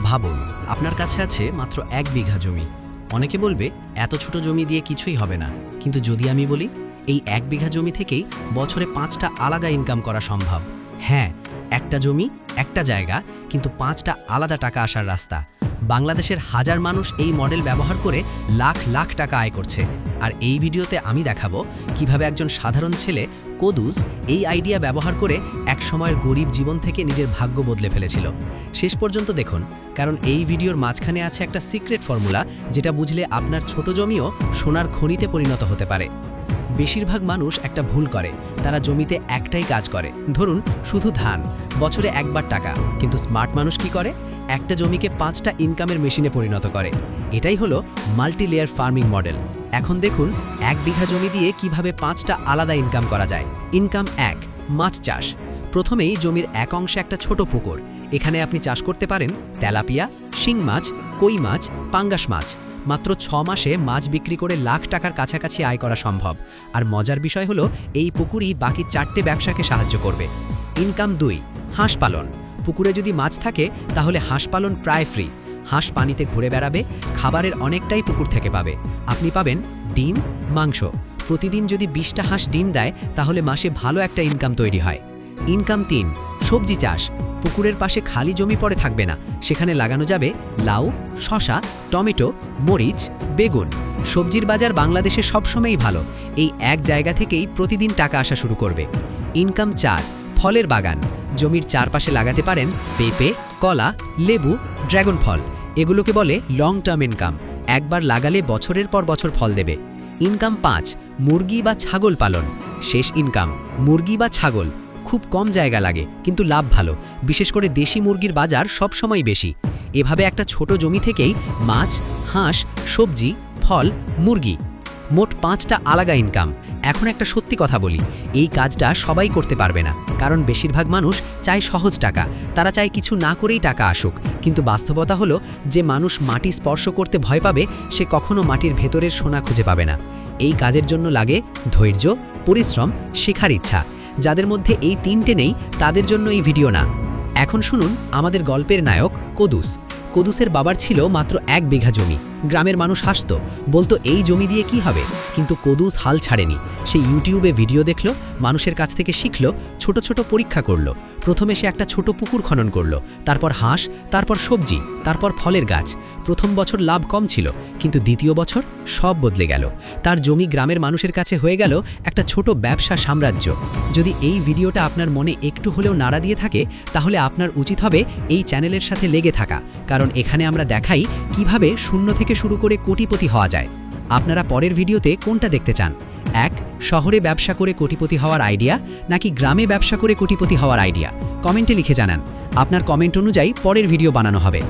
ভাবুন, আপনার কাছে আছে মাত্র 1 বিঘা জমি। অনেকে বলবে এত ছোট জমি দিয়ে কিছুই হবে না, কিন্তু যদি আমি বলি এই 1 বিঘা জমি থেকেই বছরে 5টা আলাদা ইনকাম করা সম্ভব। হ্যাঁ, একটা জমি, একটা জায়গা, কিন্তু 5টা আলাদা টাকা আসার রাস্তা। বাংলাদেশের হাজার মানুষ এই মডেল ব্যবহার করে লাখ লাখ টাকা আয় করছে। আর এই ভিডিওতে আমি দেখাবো কিভাবে একজন সাধারণ ছেলে কদুস এই আইডিয়া ব্যবহার করে এক সময়ের গরিব জীবন থেকে নিজের ভাগ্য বদলে ফেলেছিল। শেষ পর্যন্ত দেখুন, কারণ এই ভিডিওর মাঝখানে আছে একটা সিক্রেট ফর্মুলা, যেটা বুঝলে আপনার ছোট জমিও সোনার খনিতে পরিণত হতে পারে। বেশিরভাগ মানুষ একটা ভুল করে, তারা জমিতে একটাই কাজ করে, ধরুন শুধু ধান, বছরে একবার টাকা। কিন্তু স্মার্ট মানুষ কি করে? একটা জমিকে 5টা ইনকামের মেশিনে পরিণত করে। এটাই হলো মাল্টি লেয়ার ফার্মিং মডেল। এখন দেখুন 1 বিঘা জমি দিয়ে কিভাবে 5টা আলাদা ইনকাম করা যায়। ইনকাম 1, মাছ চাষ। প্রথমেই জমির এক অংশে একটা ছোট পুকুর। এখানে আপনি চাষ করতে পারেন তেলাপিয়া, শিং মাছ, কই মাছ, পাঙ্গাস মাছ। মাত্র 6 মাসে মাছ বিক্রি করে লাখ টাকার কাছাকাছি আয় করা সম্ভব। আর মজার বিষয় হলো এই পুকুরই বাকি 4টে ব্যবসাকে সাহায্য করবে। ইনকাম 2, হাঁস পালন। পুকুরে যদি মাছ থাকে তাহলে হাঁস পালন প্রায় ফ্রি। হাঁস পানিতে ঘুরে বেড়াবে, খাবারের অনেকটাই পুকুর থেকে পাবে। আপনি পাবেন ডিম, মাংস। প্রতিদিন যদি 20টা হাঁস ডিম দেয় তাহলে মাসে ভালো একটা ইনকাম তৈরি হয়। ইনকাম 3, সবজি চাষ। পুকুরের পাশে খালি জমি পড়ে থাকবে না, সেখানে লাগানো যাবে লাউ, শসা, টমেটো, মরিচ, বেগুন। সবজির বাজার বাংলাদেশে সবসময়ই ভালো। এই এক জায়গা থেকেই প্রতিদিন টাকা আসা শুরু করবে। ইনকাম 4, ফলের বাগান। জমির চারপাশে লাগাতে পারেন পেঁপে, কলা, লেবু, ড্রাগন ফল। এগুলোকে বলে লং টার্ম ইনকাম। একবার লাগালে বছরের পর বছর ফল দেবে। ইনকাম 5, মুরগি বা ছাগল পালন। শেষ ইনকাম, মুরগি বা ছাগল। খুব কম জায়গা লাগে, কিন্তু লাভ ভালো। বিশেষ করে দেশি মুরগির বাজার সবসময় বেশি। এভাবে একটা ছোট জমি থেকেই মাছ, হাঁস, সবজি, ফল, মুরগি, মোট 5টা আলাদা ইনকাম। এখন একটা সত্যি কথা বলি, এই কাজটা সবাই করতে পারবে না, কারণ বেশিরভাগ মানুষ চায় সহজ টাকা। তারা চায় কিছু না করেই টাকা আসুক। কিন্তু বাস্তবতা হলো, যে মানুষ মাটি স্পর্শ করতে ভয় পাবে, সে কখনো মাটির ভেতরের সোনা খুঁজে পাবে না। এই কাজের জন্য লাগে ধৈর্য, পরিশ্রম, শেখার ইচ্ছা। যাদের মধ্যে এই 3টে নেই, তাদের জন্য এই ভিডিও না। এখন শুনুন আমাদের গল্পের নায়ক কদুস। কদুসের বাবার ছিল মাত্র 1 বিঘা জমি। গ্রামের মানুষ হাসত, বলতো এই জমি দিয়ে কি হবে। কিন্তু কদুস হাল ছাড়েনি। সে ইউটিউবে ভিডিও দেখলো, মানুষের কাছ থেকে শিখলো, ছোট ছোট পরীক্ষা করলো। প্রথমে সে একটা ছোট পুকুর খনন করলো, তারপর হাঁস, তারপর সবজি, তারপর ফলের গাছ। প্রথম বছর লাভ কম ছিল, কিন্তু দ্বিতীয় বছর সব বদলে গেল। তার জমি গ্রামের মানুষের কাছে হয়ে গেল একটা ছোট ব্যবসা সাম্রাজ্য। যদি এই ভিডিওটা আপনার মনে একটু হলেও নাড়া দিয়ে থাকে, তাহলে আপনার উচিত হবে এই চ্যানেলের সাথে লেগে থাকা, কারণ এখানে আমরা দেখাই কিভাবে শূন্য থেকে শুরু করে কোটিপতি হওয়া যায়। আপনারা পরের ভিডিওতে কোনটা দেখতে চান? 1, শহরে ব্যবসা করে কোটিপতি হওয়ার আইডিয়া, নাকি গ্রামে ব্যবসা করে কোটিপতি হওয়ার আইডিয়া? কমেন্টে লিখে জানান। আপনার কমেন্ট অনুযায়ী পরের ভিডিও বানানো হবে।